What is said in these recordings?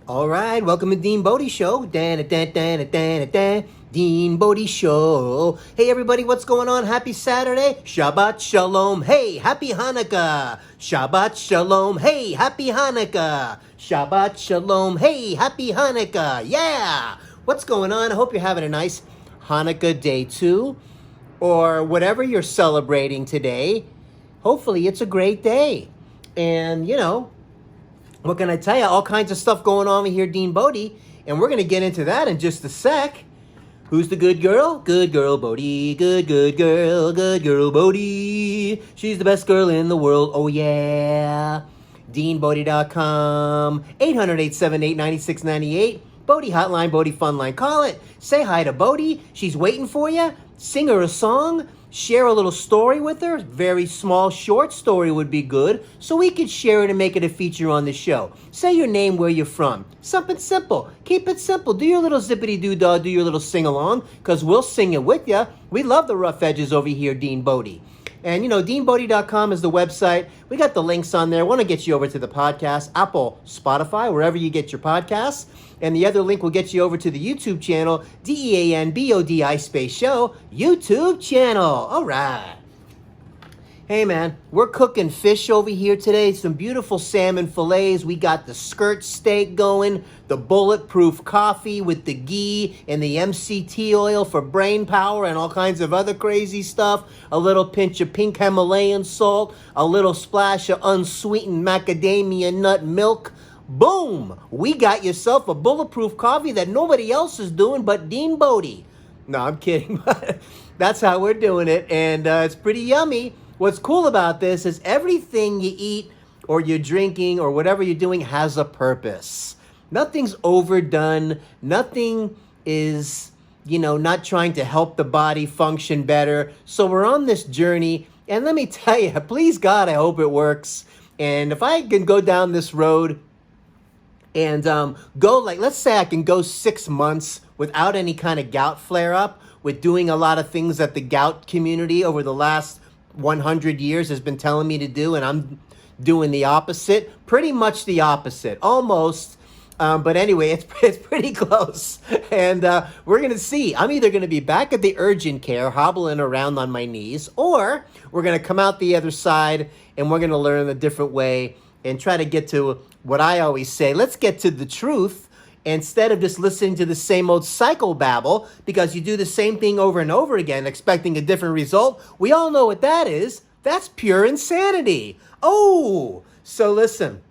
All right, welcome to DeanBodi Show. DeanBodi Show. Hey everybody, what's going on? Happy Saturday. Shabbat Shalom. Hey, happy Hanukkah. Shabbat Shalom. Hey, happy Hanukkah. Shabbat Shalom. Hey, happy Hanukkah. Yeah. What's going on? I hope you're having a nice Hanukkah day 2 or whatever you're celebrating today. Hopefully it's a great day. And, what can I tell you? All kinds of stuff going on here, DeanBodi, and we're going to get into that in just a sec. Who's the good girl? Good girl, Bodhi. Good girl, Bodhi. She's the best girl in the world. Oh, yeah. DeanBodi.com. 800-878-9698. Bodhi Hotline, Bodhi Funline. Call it. Say hi to Bodhi. She's waiting for you. Sing her a song. Share a little story with her. Very small, short story would be good, so we could share it and make it a feature on the show. Say your name, where you're from. Something simple. Keep it simple. Do your little zippity-doo-dah, do your little sing-along, because we'll sing it with you. We love the rough edges over here, DeanBodi. And, DeanBodi.com is the website. We got the links on there. I want to get you over to the podcast, Apple, Spotify, wherever you get your podcasts. And the other link will get you over to the YouTube channel, DeanBodi space show, YouTube channel. All right. Hey, man, we're cooking fish over here today. Some beautiful salmon fillets. We got the skirt steak going, the bulletproof coffee with the ghee and the MCT oil for brain power and all kinds of other crazy stuff. A little pinch of pink Himalayan salt, a little splash of unsweetened macadamia nut milk. Boom! We got yourself a bulletproof coffee that nobody else is doing but DeanBodi. No, I'm kidding. That's how we're doing it, and it's pretty yummy. What's cool about this is everything you eat or you're drinking or whatever you're doing has a purpose. Nothing's overdone. Nothing is, not trying to help the body function better. So we're on this journey, and let me tell you, please God, I hope it works. And if I can go down this road and let's say I can go 6 months without any kind of gout flare-up, with doing a lot of things that the gout community over the last 100 years has been telling me to do, and I'm doing the opposite. Pretty much the opposite. Almost. But anyway, it's pretty close. And we're going to see. I'm either going to be back at the urgent care, hobbling around on my knees, or we're going to come out the other side, and we're going to learn a different way and try to get to what I always say. Let's get to the truth instead of just listening to the same old psychobabble, because you do the same thing over and over again expecting a different result. We all know what that is. That's pure insanity. Oh, so listen.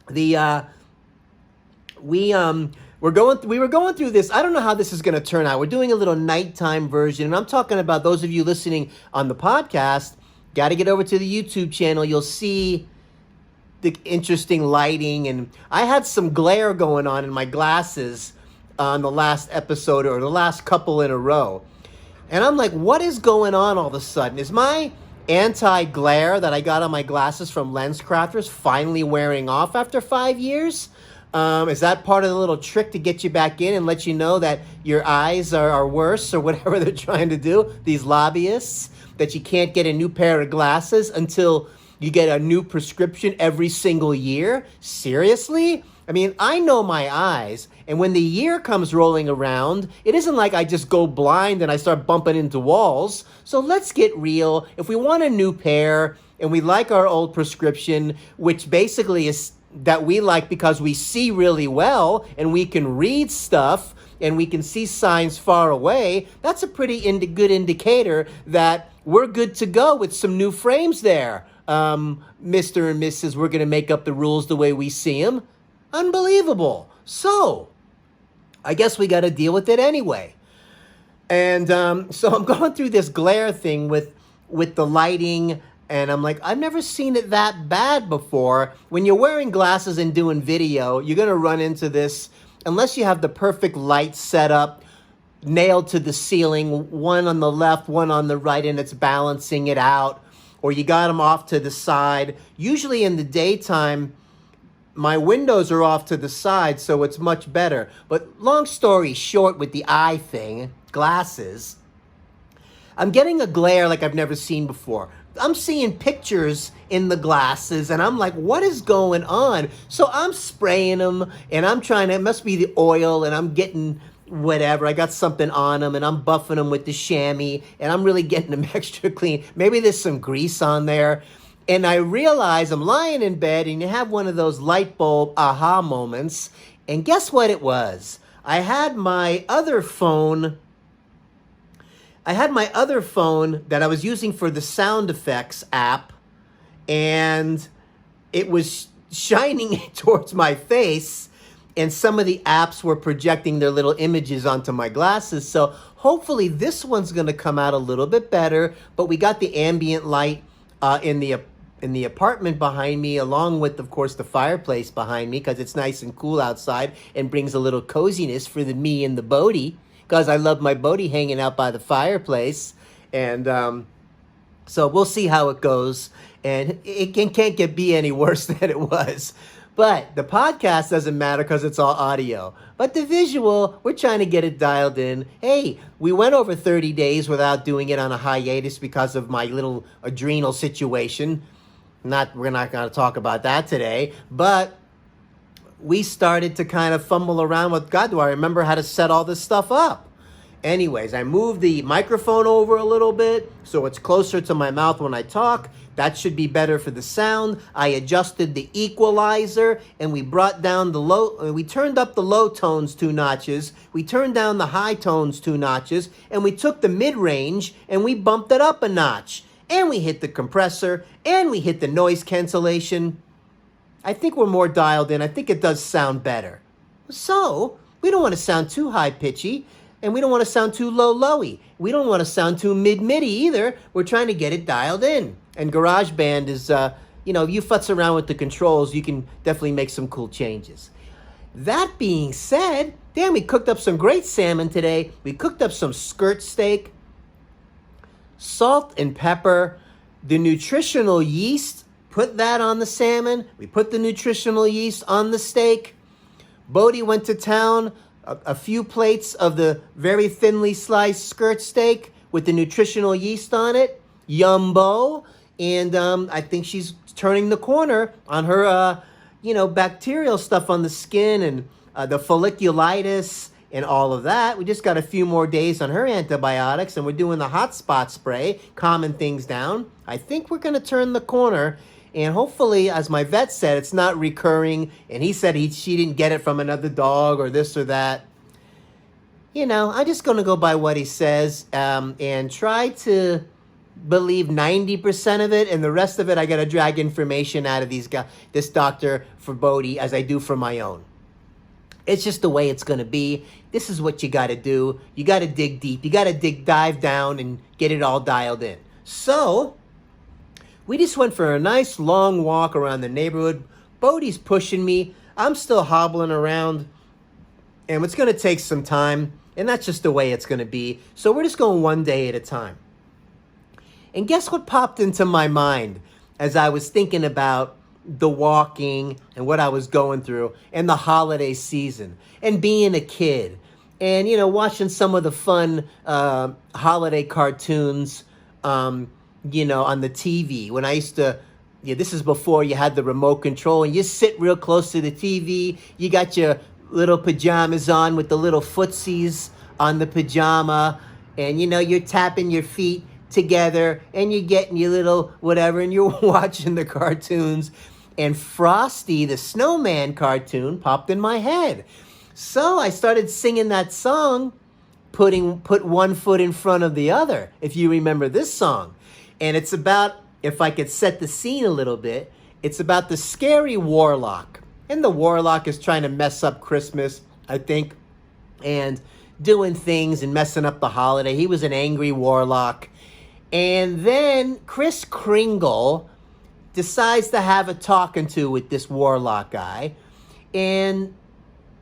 We were going through this. I don't know how this is going to turn out. We're doing a little nighttime version, and I'm talking about those of you listening on the podcast. Got to get over to the YouTube channel. You'll see the interesting lighting, and I had some glare going on in my glasses on the last episode or the last couple in a row. And I'm like, what is going on all of a sudden? Is my anti-glare that I got on my glasses from LensCrafters finally wearing off after 5 years? Is that part of the little trick to get you back in and let you know that your eyes are worse or whatever they're trying to do, these lobbyists, that you can't get a new pair of glasses until you get a new prescription every single year? Seriously? I mean, I know my eyes, and when the year comes rolling around, it isn't like I just go blind and I start bumping into walls. So let's get real. If we want a new pair and we like our old prescription, which basically is that we like because we see really well and we can read stuff and we can see signs far away, that's a pretty good indicator that we're good to go with some new frames there. Mr. and Mrs., we're going to make up the rules the way we see them. Unbelievable. So, I guess we got to deal with it anyway. And so I'm going through this glare thing with the lighting, and I'm like, I've never seen it that bad before. When you're wearing glasses and doing video, you're going to run into this unless you have the perfect light set up, nailed to the ceiling, one on the left, one on the right, and it's balancing it out. Or you got them off to the side. Usually in the daytime, my windows are off to the side, so it's much better. But long story short with the eye thing, glasses, I'm getting a glare like I've never seen before. I'm seeing pictures in the glasses, and I'm like, what is going on? So I'm spraying them, and I'm trying to, it must be the oil, and I'm getting whatever. I got something on them, and I'm buffing them with the chamois, and I'm really getting them extra clean. Maybe there's some grease on there. And I realize I'm lying in bed, and you have one of those light bulb aha moments. And guess what it was? I had my other phone that I was using for the sound effects app, and it was shining towards my face, and some of the apps were projecting their little images onto my glasses. So hopefully this one's going to come out a little bit better, but we got the ambient light in the apartment behind me, along with, of course, the fireplace behind me, because it's nice and cool outside and brings a little coziness for me and the Bodhi, because I love my Bodhi hanging out by the fireplace. And so we'll see how it goes. And it can't be any worse than it was. But the podcast doesn't matter because it's all audio. But the visual, we're trying to get it dialed in. Hey, we went over 30 days without doing it on a hiatus because of my little adrenal situation. We're not going to talk about that today. But we started to kind of fumble around with, God, do I remember how to set all this stuff up? Anyways, I moved the microphone over a little bit so it's closer to my mouth when I talk. That should be better for the sound. I adjusted the equalizer, and we brought down we turned up the low tones 2 notches. We turned down the high tones 2 notches, and we took the mid-range and we bumped it up a notch. And we hit the compressor, and we hit the noise cancellation. I think we're more dialed in. I think it does sound better. So, we don't want to sound too high-pitchy, and we don't want to sound too low-lowy. We don't want to sound too mid-middy either. We're trying to get it dialed in. And GarageBand is, if you futz around with the controls, you can definitely make some cool changes. That being said, damn, we cooked up some great salmon today. We cooked up some skirt steak, salt and pepper, the nutritional yeast, put that on the salmon. We put the nutritional yeast on the steak. Bodhi went to town, a few plates of the very thinly sliced skirt steak with the nutritional yeast on it. Yumbo. And I think she's turning the corner on her, bacterial stuff on the skin and the folliculitis and all of that. We just got a few more days on her antibiotics, and we're doing the hot spot spray, calming things down. I think we're going to turn the corner, and hopefully, as my vet said, it's not recurring, and he said she didn't get it from another dog or this or that. I'm just going to go by what he says and try to believe 90% of it, and the rest of it I got to drag information out of this doctor for Bodhi as I do for my own. It's just the way it's going to be. This is what you got to do. You got to dig deep. You got to dive down and get it all dialed in. So, we just went for a nice long walk around the neighborhood. Bodhi's pushing me. I'm still hobbling around, and it's going to take some time, and that's just the way it's going to be. So we're just going one day at a time. And guess what popped into my mind as I was thinking about the walking and what I was going through and the holiday season and being a kid and, watching some of the fun holiday cartoons, on the TV. When I used to, this is before you had the remote control and you sit real close to the TV. You got your little pajamas on with the little footsies on the pajama, and, you're tapping your feet together and you're getting your little whatever and you're watching the cartoons, and Frosty the Snowman cartoon popped in my head. So I started singing that song, put one foot in front of the other, if you remember this song. And it's about, if I could set the scene a little bit, it's about the scary warlock. And the warlock is trying to mess up Christmas, I think, and doing things and messing up the holiday. He was an angry warlock. And then Kris Kringle decides to have a talking to with this warlock guy. And,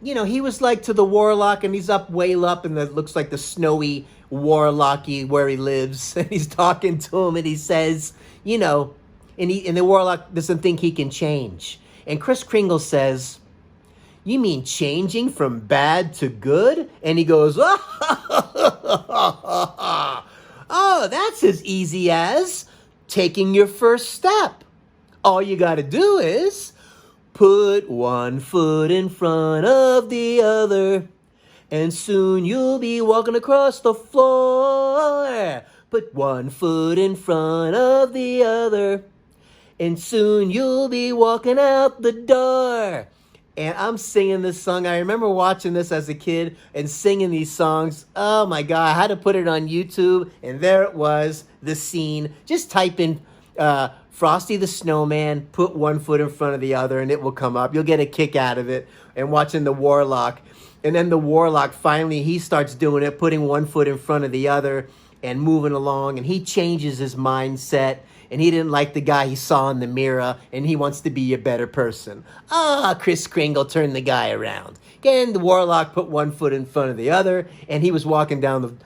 he was like to the warlock, and he's way up, and it looks like the snowy warlocky where he lives. And he's talking to him, and he says, and the warlock doesn't think he can change. And Kris Kringle says, "You mean changing from bad to good?" And he goes, "Oh, It's as easy as taking your first step. All you got to do is put one foot in front of the other, and soon you'll be walking across the floor. Put one foot in front of the other, and soon you'll be walking out the door. And I'm singing this song. I remember watching this as a kid and singing these songs. Oh my God, I had to put it on YouTube, and there it was, the scene. Just type in Frosty the Snowman, put one foot in front of the other, and it will come up. You'll get a kick out of it. And watching the Warlock. And then the Warlock, finally, he starts doing it, putting one foot in front of the other and moving along. And he changes his mindset. And he didn't like the guy he saw in the mirror, and he wants to be a better person. Kris Kringle turned the guy around. Again, the Warlock put one foot in front of the other, and he was walking down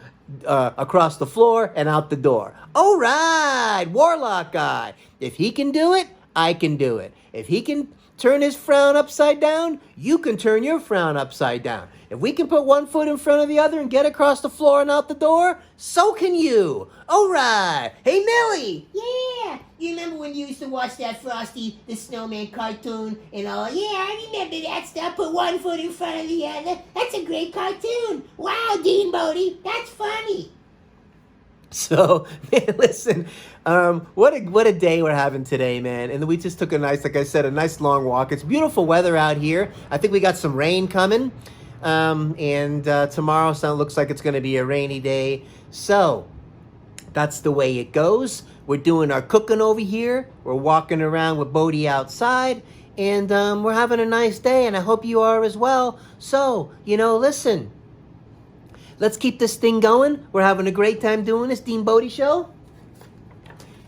across the floor and out the door. All right, Warlock guy. If he can do it, I can do it. If he can turn his frown upside down, you can turn your frown upside down. If we can put one foot in front of the other and get across the floor and out the door, so can you. All right. Hey, Millie. Yeah. You remember when you used to watch that Frosty the Snowman cartoon and all? Yeah, I remember that stuff. Put one foot in front of the other. That's a great cartoon. Wow, DeanBodi. That's funny. So, man, listen, what a day we're having today, man. And we just took a nice, like I said, a nice long walk. It's beautiful weather out here. I think we got some rain coming. And tomorrow looks like it's going to be a rainy day. So, that's the way it goes. We're doing our cooking over here. We're walking around with Bodie outside. And we're having a nice day. And I hope you are as well. So, listen. Let's keep this thing going. We're having a great time doing this DeanBodi Show.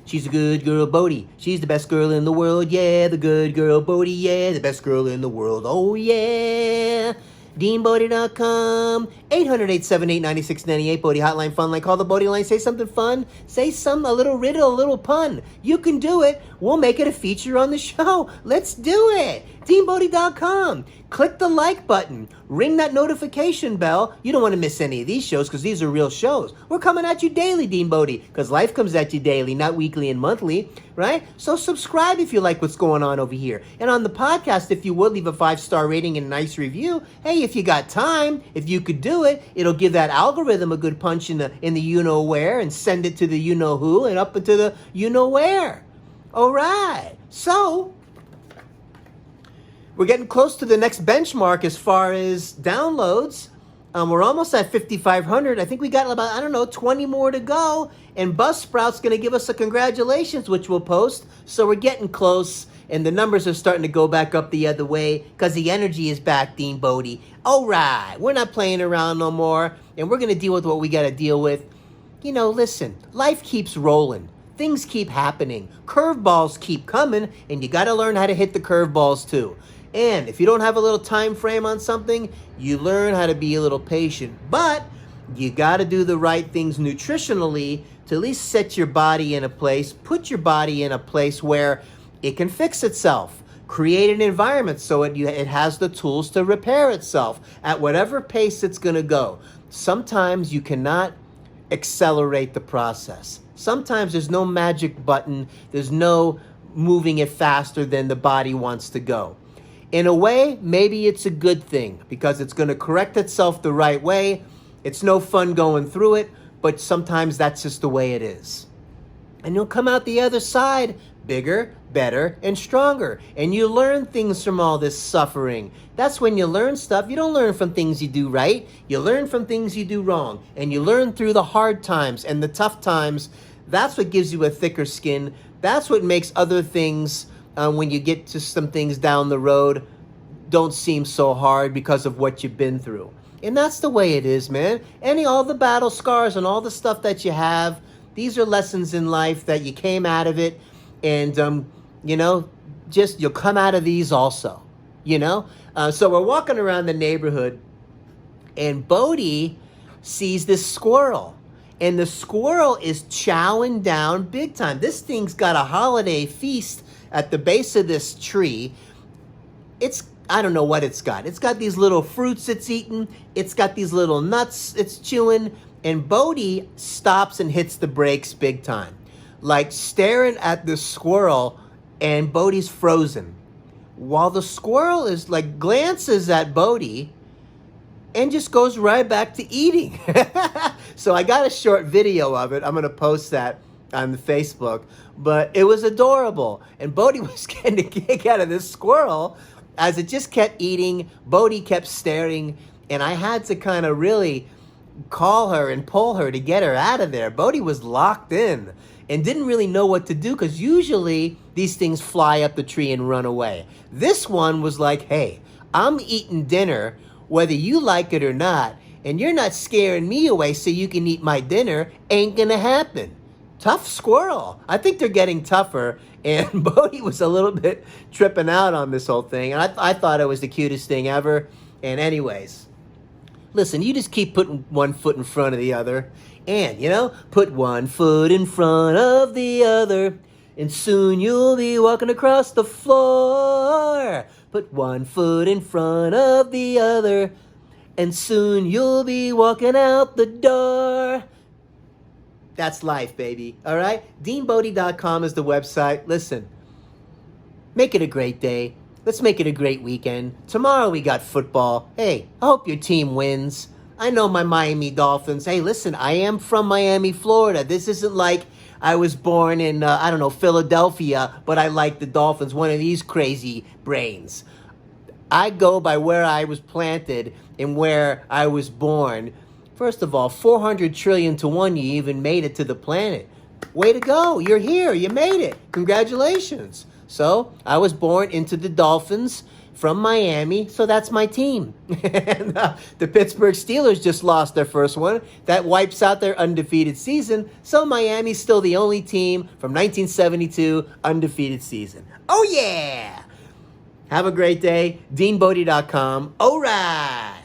She's a good girl, Bodie. She's the best girl in the world, yeah. The good girl, Bodie, yeah. The best girl in the world, oh yeah. DeanBodi.com, 800-878-9698, Bodie Hotline Fun Line. Call the Bodie line, say something fun, say a little riddle, a little pun. You can do it. We'll make it a feature on the show. Let's do it. DeanBodi.com. Click the like button. Ring that notification bell. You don't want to miss any of these shows because these are real shows. We're coming at you daily, DeanBodi, because life comes at you daily, not weekly and monthly, right? So subscribe if you like what's going on over here. And on the podcast, if you would, leave a 5-star rating and a nice review. Hey, if you got time, if you could do it, it'll give that algorithm a good punch in the you-know-where and send it to the you-know-who and up into the you-know-where. All right. So we're getting close to the next benchmark as far as downloads. We're almost at 5,500. I think we got about, 20 more to go. And Buzzsprout's going to give us a congratulations, which we'll post. So we're getting close. And the numbers are starting to go back up the other way because the energy is back, DeanBodi. All right. We're not playing around no more. And we're going to deal with what we got to deal with. Listen, life keeps rolling. Things keep happening. Curveballs keep coming. And you got to learn how to hit the curveballs too. And if you don't have a little time frame on something, you learn how to be a little patient. But you got to do the right things nutritionally to at least set your body in a place, put your body in a place where it can fix itself. Create an environment so it has the tools to repair itself at whatever pace it's going to go. Sometimes you cannot accelerate the process. Sometimes there's no magic button. There's no moving it faster than the body wants to go. In a way, maybe it's a good thing because it's going to correct itself the right way. It's no fun going through it, but sometimes that's just the way it is. And you'll come out the other side bigger, better, and stronger. And you learn things from all this suffering. That's when you learn stuff. You don't learn from things you do right. You learn from things you do wrong. And you learn through the hard times and the tough times. That's what gives you a thicker skin. That's what makes other things, when you get to some things down the road, don't seem so hard because of what you've been through. And that's the way it is, man. All the battle scars and all the stuff that you have, these are lessons in life that you came out of it. And, you'll come out of these also, So we're walking around the neighborhood and Bodie sees this squirrel. And the squirrel is chowing down big time. This thing's got a holiday feast at the base of this tree. I don't know what it's got. It's got these little fruits it's eating. It's got these little nuts it's chewing. And Bodie stops and hits the brakes big time, like staring at the squirrel, and Bodie's frozen. While the squirrel is like glances at Bodie and just goes right back to eating. So I got a short video of it. I'm going to post that on the Facebook. But it was adorable. And Bodie was getting a kick out of this squirrel as it just kept eating. Bodie kept staring. And I had to kind of really call her and pull her to get her out of there. Bodie was locked in and didn't really know what to do, because usually these things fly up the tree and run away. This one was like, hey, I'm eating dinner whether you like it or not, and you're not scaring me away so you can eat my dinner. Ain't gonna happen. Tough squirrel. I think they're getting tougher, and Bodie was a little bit tripping out on this whole thing, and I thought it was the cutest thing ever. And anyways, listen, you just keep putting one foot in front of the other, and, put one foot in front of the other, and soon you'll be walking across the floor. Put one foot in front of the other, and soon you'll be walking out the door. That's life, baby. All right? DeanBodi.com is the website. Listen, make it a great day. Let's make it a great weekend. Tomorrow we got football. Hey, I hope your team wins. I know my Miami Dolphins. Hey, listen, I am from Miami, Florida. This isn't like I was born in, Philadelphia, but I like the Dolphins. One of these crazy brains. I go by where I was planted and where I was born. First of all, 400 trillion to 1, you even made it to the planet. Way to go. You're here. You made it. Congratulations. So, I was born into the Dolphins from Miami, so that's my team. And the Pittsburgh Steelers just lost their first one. That wipes out their undefeated season, so Miami's still the only team from 1972 undefeated season. Oh yeah! Have a great day. DeanBodi.com. All right!